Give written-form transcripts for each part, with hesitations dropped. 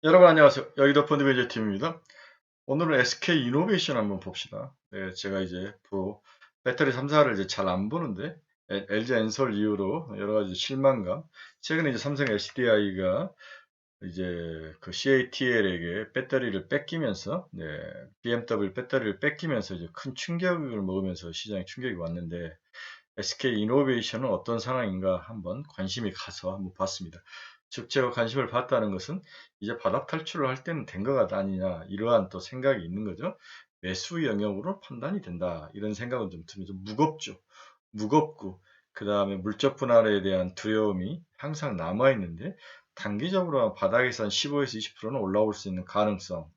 여러분 안녕하세요. 여의도 펀드매니저 팀입니다. 오늘은 SK 이노베이션 한번 봅시다. 네, 제가 이제 배터리 3사를 이제 잘 안 보는데 LG 엔솔 이후로 여러 가지 실망감. 최근에 이제 삼성 SDI가 이제 그 CATL에게 배터리를 뺏기면서, BMW 배터리를 뺏기면서 이제 큰 충격을 먹으면서 시장에 충격이 왔는데 SK 이노베이션은 어떤 상황인가 한번 관심이 가서 한번 봤습니다. 즉 제가 관심을 봤다는 것은 이제 바닥 탈출을 할 때는 된 것 아니냐, 이러한 또 생각이 있는 거죠. 매수 영역으로 판단이 된다, 이런 생각은 좀 들면 좀 무겁죠. 무겁고 그 다음에 물적 분할에 대한 두려움이 항상 남아 있는데, 단기적으로 바닥에서 한 15에서 20%는 올라올 수 있는 가능성,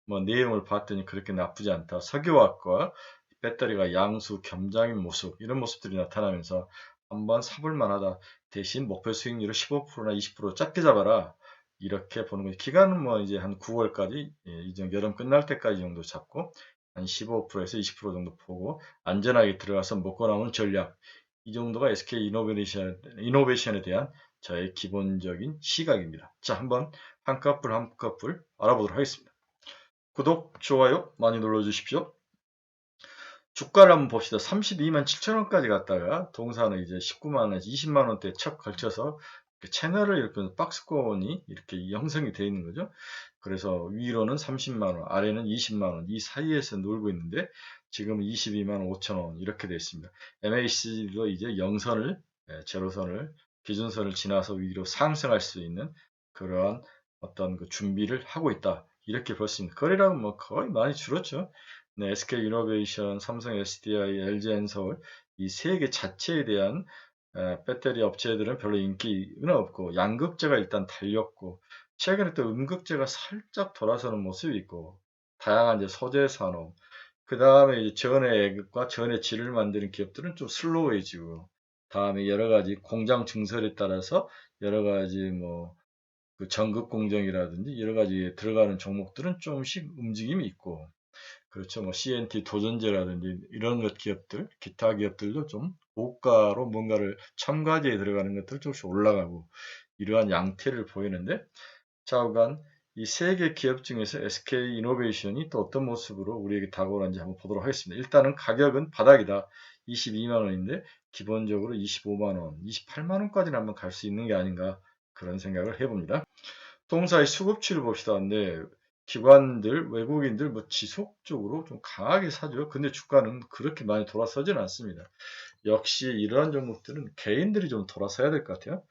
뭐 내용을 봤더니 그렇게 나쁘지 않다. 석유화학과 배터리가 양수 겸장인 모습, 이런 모습들이 나타나면서 한번 사볼 만하다. 대신 목표 수익률을 15%나 20% 작게 잡아라, 이렇게 보는 거죠. 기간은 뭐 이제 한 9월까지, 이제 여름 끝날 때까지 정도 잡고 한 15%에서 20% 정도 보고 안전하게 들어가서 먹고 남은 전략, 이 정도가 SK 이노베이션에 대한 저의 기본적인 시각입니다. 자, 한번 한 커플 한 커플 알아보도록 하겠습니다. 구독, 좋아요 많이 눌러주십시오. 주가를 한번 봅시다. 32만 7천원까지 갔다가 동사는 이제 19만원에서 20만원대 척 걸쳐서 채널을 이렇게 박스권이 이렇게 형성이 되어 있는 거죠. 그래서 위로는 30만원, 아래는 20만원, 이 사이에서 놀고 있는데 지금 22만 5천원 이렇게 되어 있습니다. MACD도 이제 영선을, 제로선을, 기준선을 지나서 위로 상승할 수 있는 그러한 어떤 그 준비를 하고 있다, 이렇게 볼 수 있습니다. 거래량은 뭐 거의 많이 줄었죠. 네, SK 이노베이션, 삼성 SDI, LG 엔서울, 이 세 개 자체에 대한 배터리 업체들은 별로 인기는 없고, 양극재가 일단 달렸고, 최근에 또 음극재가 살짝 돌아서는 모습이 있고, 다양한 이제 소재 산업, 그 다음에 이제 전해과 전해 질을 만드는 기업들은 좀 슬로우해지고, 다음에 여러 가지 공장 증설에 따라서 여러 가지 뭐 그 전극 공정이라든지 여러 가지 들어가는 종목들은 조금씩 움직임이 있고, 그렇죠. 뭐 CNT 도전제라든지 이런 것 기업들, 기타 기업들도 좀 고가로 뭔가를 첨가제에 들어가는 것들 조금씩 올라가고, 이러한 양태를 보이는데, 좌우간 이 세 개 기업 중에서 SK 이노베이션이 또 어떤 모습으로 우리에게 다가오는지 한번 보도록 하겠습니다. 일단은 가격은 바닥이다. 22만 원인데 기본적으로 25만 원, 28만 원까지는 한번 갈 수 있는 게 아닌가, 그런 생각을 해봅니다. 동사의 수급치를 봅시다. 근데 기관들, 외국인들 뭐 지속적으로 좀 강하게 사죠. 근데 주가는 그렇게 많이 돌아서지는 않습니다. 역시 이러한 종목들은 개인들이 좀 돌아서야 될 것 같아요.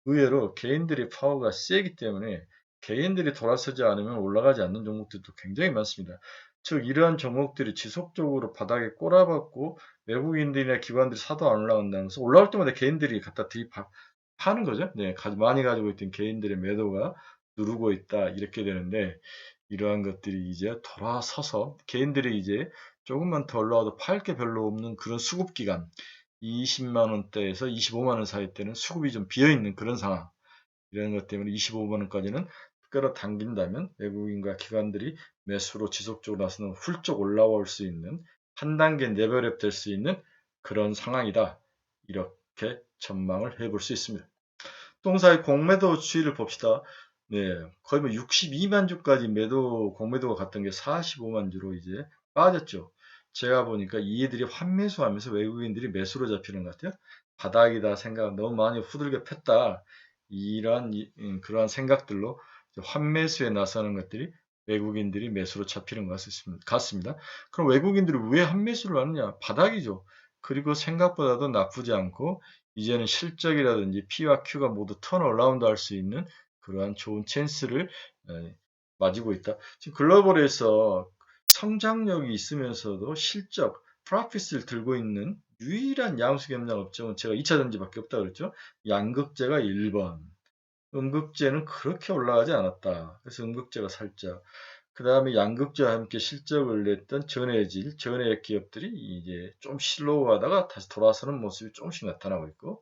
의외로 개인들의 파워가 세기 때문에 개인들이 돌아서지 않으면 올라가지 않는 종목들도 굉장히 많습니다. 즉 이러한 종목들이 지속적으로 바닥에 꼬라박고 외국인들이나 기관들이 사도 안 올라간다는 것은, 올라올 때마다 개인들이 갖다 파는 거죠. 네, 많이 가지고 있던 개인들의 매도가 누르고 있다, 이렇게 되는데, 이러한 것들이 이제 돌아서서 개인들이 이제 조금만 더 올라와도 팔 게 별로 없는 그런 수급 기간, 20만 원대에서 25만 원 사이 때는 수급이 좀 비어 있는 그런 상황, 이런 것 때문에 25만 원까지는 끌어당긴다면 외국인과 기관들이 매수로 지속적으로 나서는 훌쩍 올라올 수 있는, 한 단계 레벨업 될 수 있는 그런 상황이다, 이렇게 전망을 해볼 수 있습니다. 동사의 공매도 추이를 봅시다. 네, 거의 뭐 62만 주까지 공매도가 갔던 게 45만 주로 이제 빠졌죠. 제가 보니까 이들이 환매수하면서 외국인들이 매수로 잡히는 것 같아요. 바닥이다 생각, 너무 많이 후들겨 폈다, 이러한 그러한 생각들로 환매수에 나서는 것들이 외국인들이 매수로 잡히는 것 같습니다. 그럼 외국인들이 왜 환매수를 하느냐? 바닥이죠. 그리고 생각보다도 나쁘지 않고, 이제는 실적이라든지 P와 Q가 모두 턴어라운드 할 수 있는 그러한 좋은 찬스를 맞이고 있다. 지금 글로벌에서 성장력이 있으면서도 실적, 프로핏을 들고 있는 유일한 양수 겸장 업종은 제가 2차전지밖에 없다 그랬죠. 양극재가 1번, 음극재는 그렇게 올라가지 않았다. 그래서 음극재가 살짝, 그 다음에 양극재와 함께 실적을 냈던 전해액 기업들이 이제 좀 슬로우하다가 다시 돌아서는 모습이 조금씩 나타나고 있고,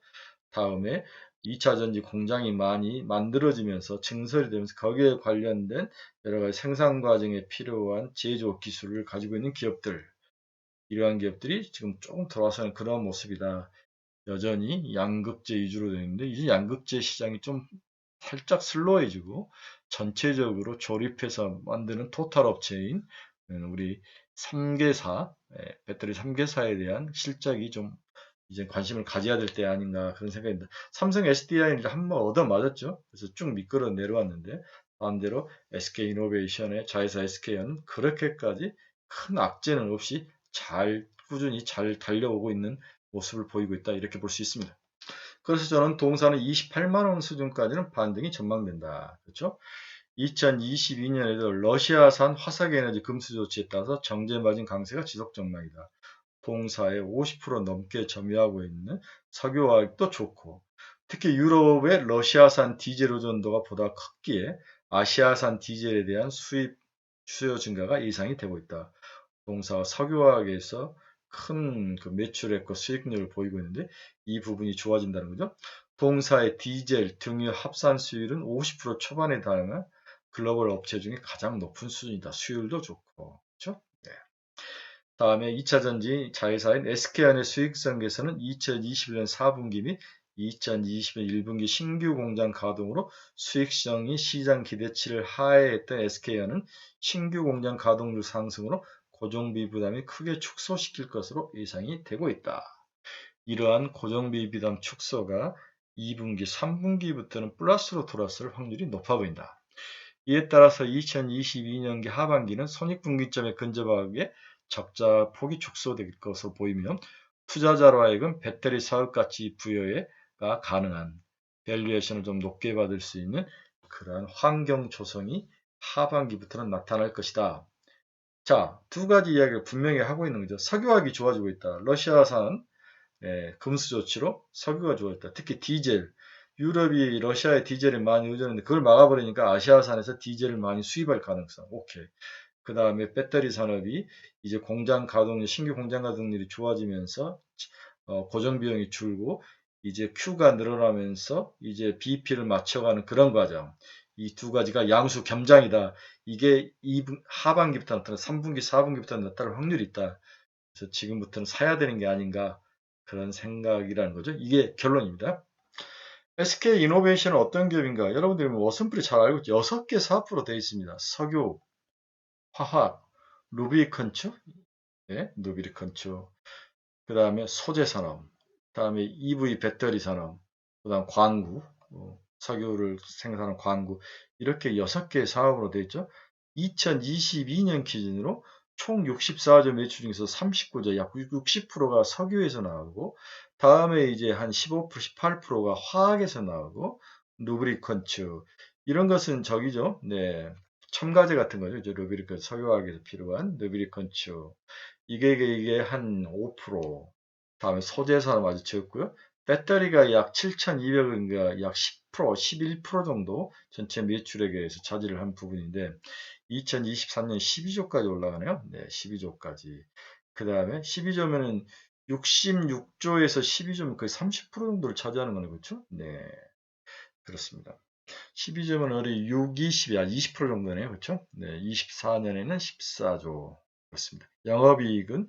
다음에 2차 전지 공장이 많이 만들어지면서 증설이 되면서 거기에 관련된 여러 가지 생산 과정에 필요한 제조 기술을 가지고 있는 기업들, 이러한 기업들이 지금 조금 돌아서는 그런 모습이다. 여전히 양극재 위주로 되어 있는데 이제 양극재 시장이 좀 살짝 슬로해지고 전체적으로 조립해서 만드는 토탈 업체인 우리 3개사, 배터리 3개사에 대한 실적이 좀 이제 관심을 가져야 될 때 아닌가 그런 생각입니다. 삼성 SDI는 이제 한번 얻어맞았죠. 그래서 쭉 미끄러 내려왔는데 반대로 SK이노베이션의 자회사 SK는 그렇게까지 큰 악재는 없이 꾸준히 잘 달려오고 있는 모습을 보이고 있다. 이렇게 볼 수 있습니다. 그래서 저는 동사는 28만 원 수준까지는 반등이 전망된다. 그렇죠? 2022년에도 러시아산 화석에너지 금수 조치에 따라서 정제 마진 강세가 지속 전망이다. 동사에 50% 넘게 점유하고 있는 석유화학도 좋고 특히 유럽의 러시아산 디젤 의존도가 보다 컸기에 아시아산 디젤에 대한 수요 증가가 예상이 되고 있다. 동사와 석유화학에서 큰 그 매출액과 수익률을 보이고 있는데 이 부분이 좋아진다는 거죠. 동사의 디젤 등유 합산 수율은 50% 초반에 달하는 글로벌 업체 중에 가장 높은 수준이다. 수율도 좋고. 그렇죠? 네. 다음에 2차 전지 자회사인 SK한의 수익성 개선은 2021년 4분기 및 2020년 1분기 신규 공장 가동으로 수익성이 시장 기대치를 하회했던 SK한은 신규 공장 가동률 상승으로 고정비 부담이 크게 축소시킬 것으로 예상이 되고 있다. 이러한 고정비 부담 축소가 2분기, 3분기부터는 플러스로 돌아설 확률이 높아 보인다. 이에 따라서 2022년기 하반기는 손익분기점에 근접하게 적자 폭이 축소될 것으로 보이며 투자자로 하여금 배터리 사업 가치 부여가 가능한 밸류에이션을 좀 높게 받을 수 있는 그러한 환경 조성이 하반기부터는 나타날 것이다. 자, 두 가지 이야기를 분명히 하고 있는 거죠. 석유화학이 좋아지고 있다. 러시아산 금수 조치로 석유가 좋아졌다. 특히 디젤. 유럽이 러시아의 디젤을 많이 의존했는데 그걸 막아버리니까 아시아산에서 디젤을 많이 수입할 가능성. 오케이. 그 다음에 배터리 산업이 이제 신규 공장 가동률이 좋아지면서 고정 비용이 줄고 이제 Q가 늘어나면서 이제 BP를 맞춰가는 그런 과정. 이 두 가지가 양수 겸장이다. 이게 하반기부터 나타나 3분기, 4분기부터 나타날 확률이 있다. 그래서 지금부터는 사야 되는 게 아닌가 그런 생각이라는 거죠. 이게 결론입니다. SK 이노베이션은 어떤 기업인가? 여러분들이 워슨풀이 잘 알고 있죠. 6개 사업부로 되어 있습니다. 석유, 화학, 루비컨츠, 루비컨츠, 그 다음에 소재 산업, 그 다음에 EV 배터리 산업, 그 다음 광구, 석유를 생산하는 광구, 이렇게 6개의 사업으로 되어 있죠. 2022년 기준으로 총 64조 매출 중에서 39조, 약 60%가 석유에서 나오고, 다음에 이제 한 15%, 18%가 화학에서 나오고, 루브리컨츠, 이런 것은 저기죠. 네. 첨가제 같은 거죠. 루브리컨츠, 석유화학에서 필요한 루브리컨츠. 이게 한 5%, 다음에 소재 산업 아주 적고요. 배터리가 약 7,200원인가 약 10%, 11% 정도 전체 매출액에서 차지를 한 부분인데 2023년 12조까지 올라가네요. 네, 12조까지. 그 다음에 12조면은 66조에서 12조면 거의 30% 정도를 차지하는 거네, 그렇죠? 네, 그렇습니다. 12조면 어리 6, 20이 한 20% 정도네요, 그렇죠? 네, 24년에는 14조 그렇습니다. 영업이익은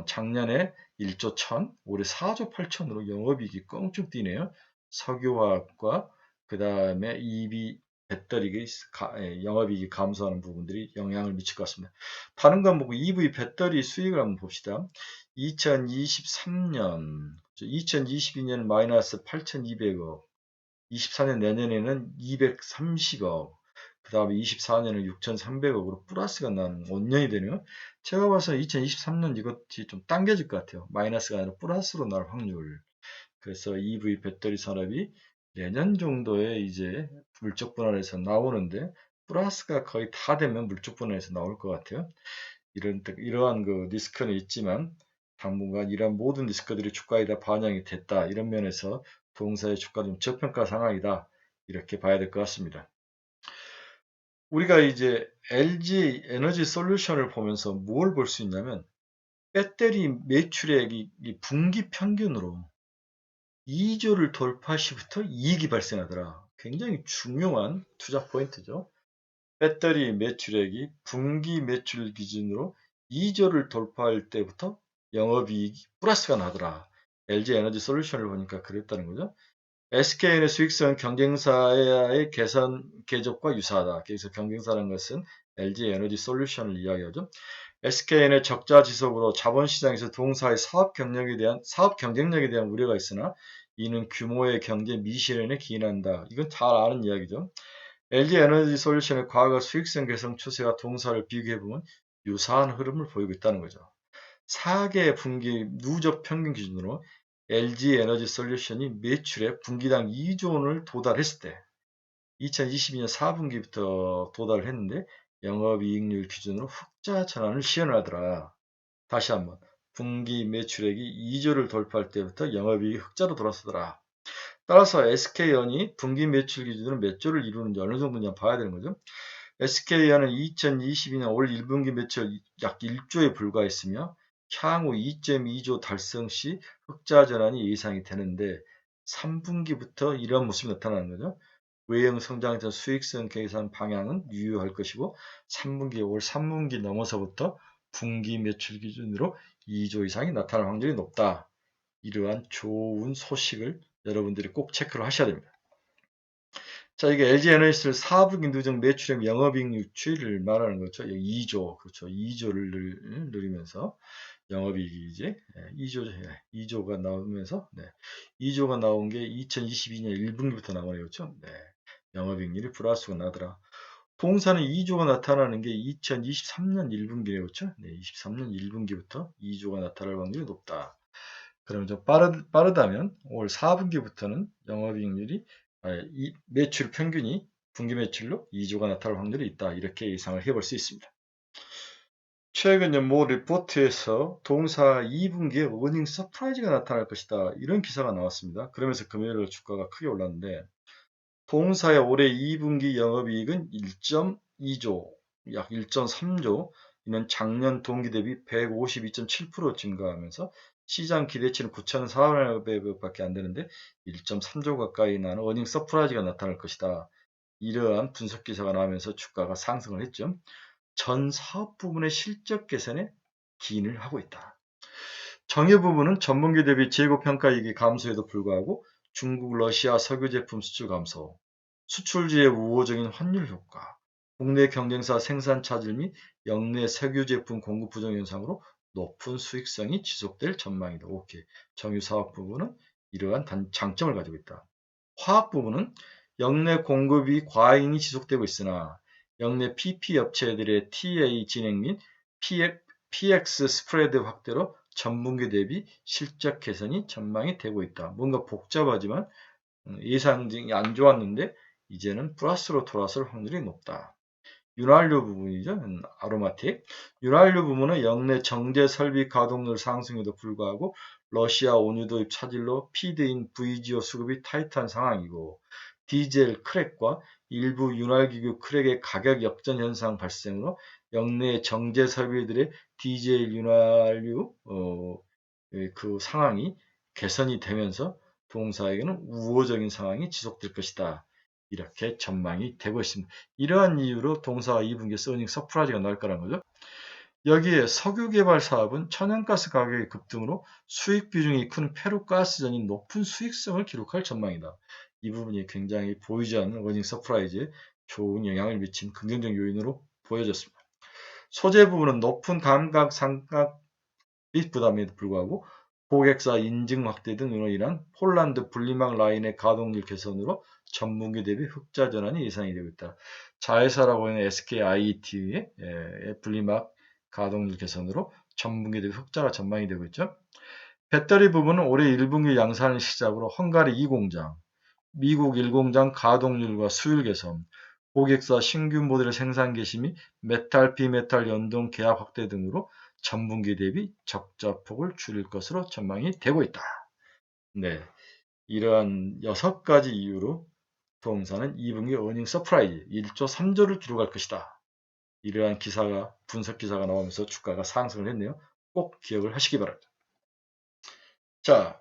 작년에 1조 1천, 올해 4조 8천으로 영업이익이 껑쭉 뛰네요. 석유화학과 그 다음에 EV 배터리 영업이익이 감소하는 부분들이 영향을 미칠 것 같습니다. 다른 건 뭐고 EV 배터리 수익을 한번 봅시다. 2023년, 2022년 마이너스 8,200억, 24년 내년에는 230억, 그 다음에 24년은 6,300억으로 플러스가 나는 5년이 되네요. 제가 봐서 2023년 이것이 좀 당겨질 것 같아요. 마이너스가 아니라 플러스로 날 확률. 그래서 EV 배터리 산업이 내년 정도에 이제 물적 분할에서 나오는데 플러스가 거의 다 되면 물적 분할에서 나올 것 같아요. 이러한 그 리스크는 있지만 당분간 이러한 모든 리스크들이 주가에 다 반영이 됐다. 이런 면에서 동사의 주가 좀 저평가 상황이다. 이렇게 봐야 될 것 같습니다. 우리가 이제 LG 에너지 솔루션을 보면서 뭘 볼 수 있냐면 배터리 매출액이 분기 평균으로 2조를 돌파 시부터 이익이 발생하더라. 굉장히 중요한 투자 포인트죠. 배터리 매출액이 분기 매출 기준으로 2조를 돌파할 때부터 영업이익이 플러스가 나더라. LG 에너지 솔루션을 보니까 그랬다는 거죠. SKN의 수익성은 경쟁사의 개선 계적과 유사하다. 그래서 경쟁사라는 것은 LG 에너지 솔루션을 이야기하죠. SKN의 적자 지속으로 자본시장에서 동사의 사업 경쟁력에 대한 우려가 있으나 이는 규모의 경제 미실현에 기인한다. 이건 잘 아는 이야기죠. LG 에너지 솔루션의 과거 수익성 개선 추세와 동사를 비교해보면 유사한 흐름을 보이고 있다는 거죠. 4개 분기 누적 평균 기준으로 LG 에너지 솔루션이 매출에 분기당 2조 원을 도달했을 때 2022년 4분기부터 도달을 했는데 영업이익률 기준으로 흑자 전환을 시현하더라. 다시 한번 분기 매출액이 2조를 돌파할 때부터 영업이익이 흑자로 돌아서더라. 따라서 SK연이 분기 매출 기준으로 몇 조를 이루는지 어느 정도냐 봐야 되는 거죠. SK연은 2022년 올 1분기 매출 약 1조에 불과했으며 향후 2.2조 달성 시 흑자 전환이 예상이 되는데 3분기부터 이런 모습이 나타나는 거죠. 외형 성장에 대한 수익성 계산 방향은 유효할 것이고 3분기, 올 3분기 넘어서부터 분기 매출 기준으로 2조 이상이 나타날 확률이 높다. 이러한 좋은 소식을 여러분들이 꼭 체크를 하셔야 됩니다. 자, 이게 LG 에너지스 4분기 누적 매출액 영업이익 유출을 말하는 거죠. 2조, 그렇죠. 2조를 누리면서 영업이익이 이제 2조가 나오면서 2조가 나온 게 2022년 1분기부터 나오네요. 그렇죠? 네. 영업이익률이 플러스가 나더라. 동사는 2조가 나타나는 게 2023년 1분기네요. 그렇죠? 네, 23년 1분기부터 2조가 나타날 확률이 높다. 그러면 좀 빠르다면 올 4분기부터는 영업이익률이 이 매출 평균이 분기 매출로 2조가 나타날 확률이 있다. 이렇게 예상을 해볼 수 있습니다. 최근 모 리포트에서 동사 2분기에 어닝 서프라이즈가 나타날 것이다. 이런 기사가 나왔습니다. 그러면서 금요일 주가가 크게 올랐는데 동사의 올해 2분기 영업이익은 1.2조, 약 1.3조, 이는 작년 동기 대비 152.7% 증가하면서 시장 기대치는 9,400억밖에 안 되는데 1.3조 가까이 나는 어닝 서프라이즈가 나타날 것이다. 이러한 분석 기사가 나오면서 주가가 상승을 했죠. 전 사업 부분의 실적 개선에 기인을 하고 있다. 정유 부분은 전분기 대비 재고 평가이익이 감소에도 불구하고 중국, 러시아 석유 제품 수출 감소, 수출지의 우호적인 환율 효과, 국내 경쟁사 생산 차질 및 역내 석유 제품 공급 부정 현상으로 높은 수익성이 지속될 전망이다. 오케이. 정유 사업 부분은 이러한 장점을 가지고 있다. 화학 부분은 역내 공급이 과잉이 지속되고 있으나 역내 PP 업체들의 TA 진행 및 PX 스프레드 확대로 전분기 대비 실적 개선이 전망이 되고 있다. 뭔가 복잡하지만 예상이 안 좋았는데 이제는 플러스로 돌아설 확률이 높다. 윤활유 부분이죠. 아로마틱. 윤활유 부분은 역내 정제 설비 가동률 상승에도 불구하고 러시아 원유 도입 차질로 피드인 VGO 수급이 타이트한 상황이고 디젤 크랙과 일부 윤활기구 크랙의 가격 역전 현상 발생으로 역내 정제 설비들의 디젤 윤활유 그 상황이 개선이 되면서 동사에게는 우호적인 상황이 지속될 것이다. 이렇게 전망이 되고 있습니다. 이러한 이유로 동사와 2분기 어닝 서프라이즈가 나올 거라는 거죠. 여기에 석유 개발 사업은 천연가스 가격의 급등으로 수익 비중이 큰 페루가스전이 높은 수익성을 기록할 전망이다. 이 부분이 굉장히 보이지 않는 어닝 서프라이즈에 좋은 영향을 미친 긍정적 요인으로 보여졌습니다. 소재 부분은 높은 감각 상각비 부담에도 불구하고 고객사 인증 확대 등으로 인한 폴란드 분리막 라인의 가동률 개선으로 전분기 대비 흑자 전환이 예상이 되고 있다. 자회사라고 하는 SKIET의 분리막 가동률 개선으로 전분기 대비 흑자가 전망이 되고 있죠. 배터리 부분은 올해 1분기 양산을 시작으로 헝가리 2공장, 미국 1공장 가동률과 수율 개선, 고객사 신규 모델의 생산 개시 및 메탈, 비메탈 연동 계약 확대 등으로 전분기 대비 적자폭을 줄일 것으로 전망이 되고 있다. 네, 이러한 6가지 이유로 동사는 2분기 어닝 서프라이즈 1조 3조를 기록할 것이다. 이러한 기사가 분석 기사가 나오면서 주가가 상승을 했네요. 꼭 기억을 하시기 바랍니다. 자,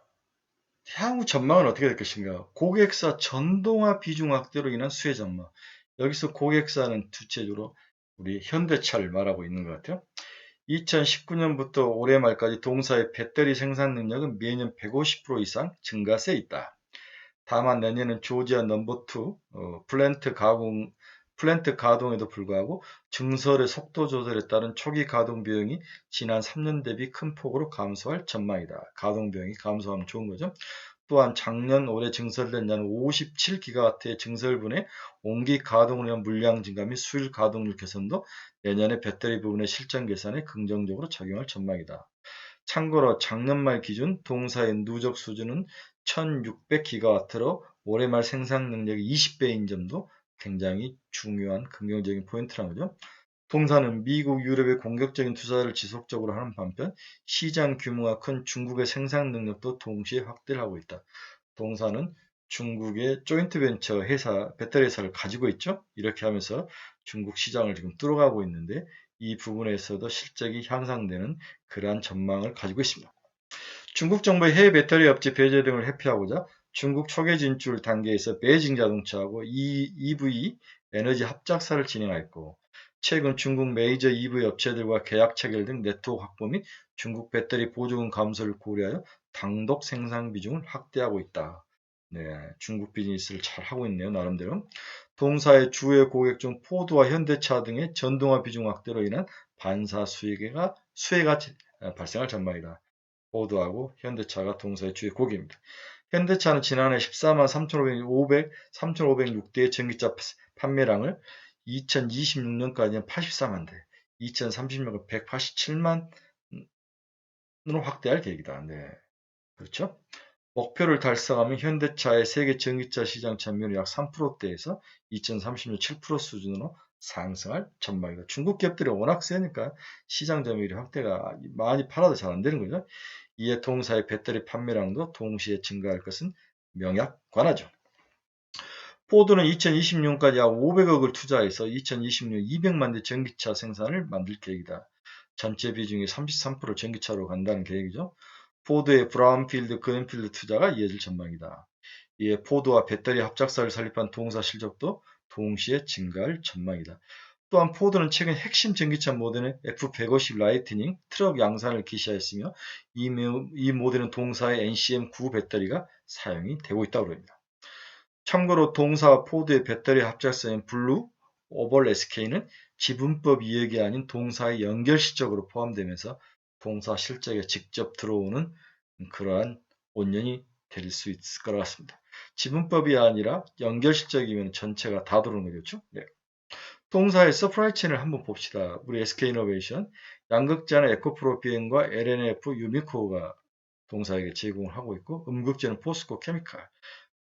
향후 전망은 어떻게 될 것인가? 고객사 전동화 비중 확대로 인한 수혜 전망. 여기서 고객사는 구체적으로 우리 현대차를 말하고 있는 것 같아요. 2019년부터 올해 말까지 동사의 배터리 생산 능력은 매년 150% 이상 증가세 있다. 다만 내년은 조지아 넘버 2 플랜트 가동에도 불구하고 증설의 속도 조절에 따른 초기 가동 비용이 지난 3년 대비 큰 폭으로 감소할 전망이다. 가동 비용이 감소하면 좋은 거죠. 또한 작년 올해 증설된 약 57기가와트의 증설분의 온기 가동을 위한 물량 증가 및 수율 가동률 개선도 내년에 배터리 부분의 실전 개선에 긍정적으로 작용할 전망이다. 참고로 작년 말 기준 동사의 누적 수준은 1600기가와트로 올해 말 생산 능력이 20배인 점도 굉장히 중요한 긍정적인 포인트라는 거죠. 동사는 미국, 유럽의 공격적인 투자를 지속적으로 하는 반면 시장 규모가 큰 중국의 생산 능력도 동시에 확대를 하고 있다. 동사는 중국의 조인트 벤처 회사, 배터리 회사를 가지고 있죠. 이렇게 하면서 중국 시장을 지금 뚫어가고 있는데 이 부분에서도 실적이 향상되는 그러한 전망을 가지고 있습니다. 중국 정부의 해외 배터리 업체 배제 등을 회피하고자 중국 초계 진출 단계에서 베이징 자동차하고 EV 에너지 합작사를 진행하였고, 최근 중국 메이저 EV 업체들과 계약 체결 등 네트워크 확보 및 중국 배터리 보조금 감소를 고려하여 단독 생산 비중을 확대하고 있다. 네, 중국 비즈니스를 잘 하고 있네요, 나름대로. 동사의 주요 고객 중 포드와 현대차 등의 전동화 비중 확대로 인한 반사 수혜가 발생할 전망이다. 포드하고 현대차가 동사의 주요 고객입니다. 현대차는 지난해 14만 3,506대의 전기차 판매량을 2026년까지는 84만 대, 2030년까지 187만으로 확대할 계획이다. 네, 그렇죠? 목표를 달성하면 현대차의 세계 전기차 시장 점유율이 약 3%대에서 2030년 7% 수준으로 상승할 전망이다. 중국 기업들이 워낙 세니까 시장 점유율이 확대가 많이 팔아도 잘 안 되는 거죠. 이에 동사의 배터리 판매량도 동시에 증가할 것은 명약관하죠. 포드는 2026년까지 약 500억을 투자해서 2026년 200만 대 전기차 생산을 만들 계획이다. 전체 비중이 33% 전기차로 간다는 계획이죠. 포드의 브라운필드, 그린필드 투자가 이어질 전망이다. 이에 포드와 배터리 합작사를 설립한 동사 실적도 동시에 증가할 전망이다. 또한 포드는 최근 핵심 전기차 모델인 F150 라이트닝 트럭 양산을 기시하였으며 이 모델은 동사의 NCM9 배터리가 사용이 되고 있다고 합니다. 참고로 동사와 포드의 배터리 합작사인 블루 오벌 SK는 지분법 이익이 아닌 동사의 연결 실적으로 포함되면서 동사 실적에 직접 들어오는 그러한 원년이 될 수 있을 것 같습니다. 지분법이 아니라 연결 실적이면 전체가 다 들어오는 거죠. 네. 동사의 서프라이 체인을 한번 봅시다. 우리 SK이노베이션, 양극재는 에코프로피엔과 LNF 유미코가 동사에게 제공을 하고 있고, 음극재는 포스코 케미칼,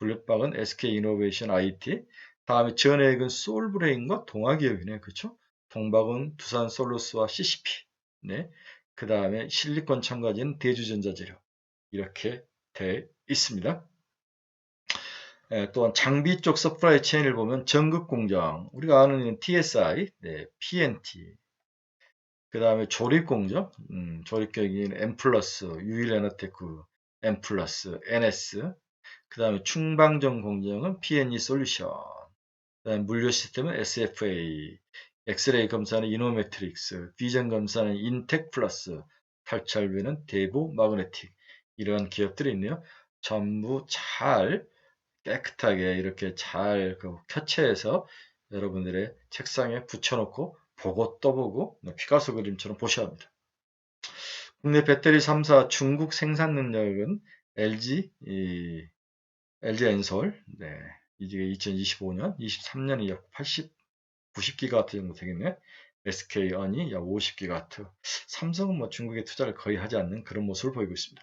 블랙박은 SK이노베이션 IT, 다음에 전액은 솔브레인과 동아기업이네요. 그렇죠? 동박은 두산 솔루스와 CCP, 네. 그 다음에 실리콘 첨가제는 대주전자재료, 이렇게 돼 있습니다. 또한 장비 쪽 서프라이 체인을 보면 전극 공정, 우리가 아는 TSI, 네, PNT, 그 다음에 조립 공정, 조립 경기는 M 플러스, 유일에너테크, M 플러스, NS, 그 다음에 충방전 공정은 P&E 솔루션, 그 다음에 물류 시스템은 SFA, 엑스레이 검사는 이노메트릭스, 비전 검사는 인텍 플러스, 탈찰비는 대보 마그네틱, 이런 기업들이 있네요. 전부 잘 깨끗하게 이렇게 잘 켜체해서 여러분들의 책상에 붙여놓고 보고 또 보고 피카소 그림처럼 보셔야 합니다. 국내 배터리 3사 중국 생산 능력은 LG 엔솔, 네, 이게 2025년, 23년이 약 90기가와트 정도 되겠네. SK언이 약 50기가와트. 삼성은 뭐 중국에 투자를 거의 하지 않는 그런 모습을 보이고 있습니다.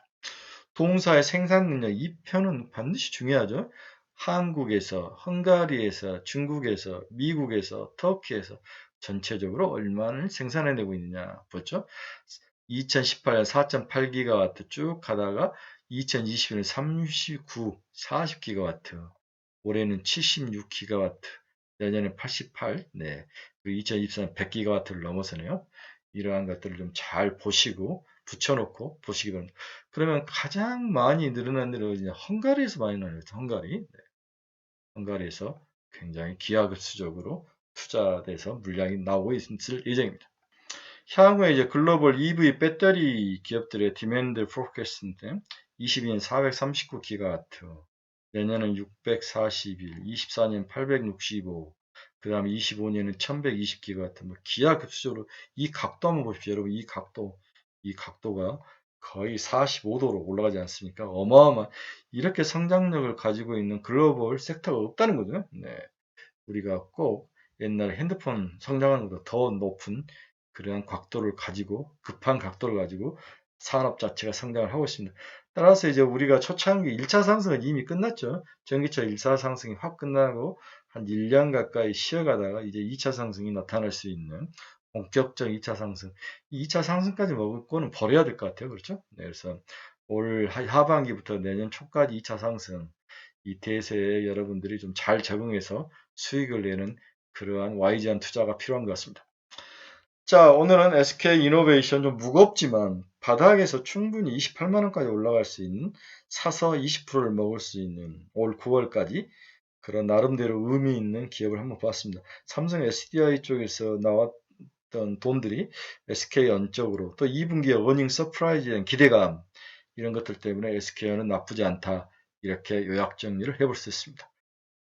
동사의 생산 능력, 이 편은 반드시 중요하죠. 한국에서, 헝가리에서, 중국에서, 미국에서, 터키에서 전체적으로 얼마를 생산해내고 있느냐 보죠. 2018년 4.8기가와트 쭉 가다가 2020년 39, 40기가와트, 올해는 76기가와트, 내년에 88, 네, 그리고 2024년 100기가와트를 넘어서네요. 이러한 것들을 좀 잘 보시고 붙여놓고 보시기 바랍니다. 그러면 가장 많이 늘어난 데는 헝가리에서 많이 나왔죠. 헝가리. 네. 헝가리에서 굉장히 기하급수적으로 투자돼서 물량이 나오고 있을 예정입니다. 향후에 이제 글로벌 EV 배터리 기업들의 디맨드 포캐스트인데 22년 439기가와트, 내년은 641, 24년 865, 그 다음에 25년은 1120기가 같은 뭐 기하급수적으로 이 각도 한번 보십시오. 여러분 이 각도가 거의 45도로 올라가지 않습니까? 어마어마한 이렇게 성장력을 가지고 있는 글로벌 섹터가 없다는 거죠. 네. 우리가 꼭 옛날 핸드폰 성장하는 것보다 더 높은 그러한 각도를 가지고 급한 각도를 가지고 산업 자체가 성장을 하고 있습니다. 따라서 이제 우리가 초창기 1차 상승은 이미 끝났죠. 전기차 1차 상승이 확 끝나고 한 1년 가까이 쉬어가다가 이제 2차 상승이 나타날 수 있는 본격적 2차 상승. 이 2차 상승까지 먹을 거는 버려야 될 것 같아요. 그렇죠? 네, 그래서 올 하반기부터 내년 초까지 2차 상승 이 대세에 여러분들이 좀 잘 적응해서 수익을 내는 그러한 와이즈한 투자가 필요한 것 같습니다. 자, 오늘은 SK 이노베이션 좀 무겁지만 바닥에서 충분히 28만 원까지 올라갈 수 있는 사서 20%를 먹을 수 있는 올 9월까지 그런 나름대로 의미 있는 기업을 한번 봤습니다. 삼성 SDI 쪽에서 나왔던 돈들이 SK 안쪽으로 또 2분기 어닝 서프라이즈에 대한 기대감 이런 것들 때문에 SK는 나쁘지 않다. 이렇게 요약 정리를 해볼 수 있습니다.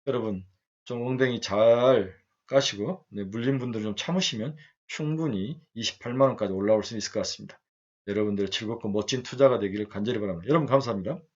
여러분 좀 엉덩이 잘 까시고 네, 물린 분들 좀 참으시면 충분히 28만 원까지 올라올 수 있을 것 같습니다. 여러분들의 즐겁고 멋진 투자가 되기를 간절히 바랍니다. 여러분 감사합니다.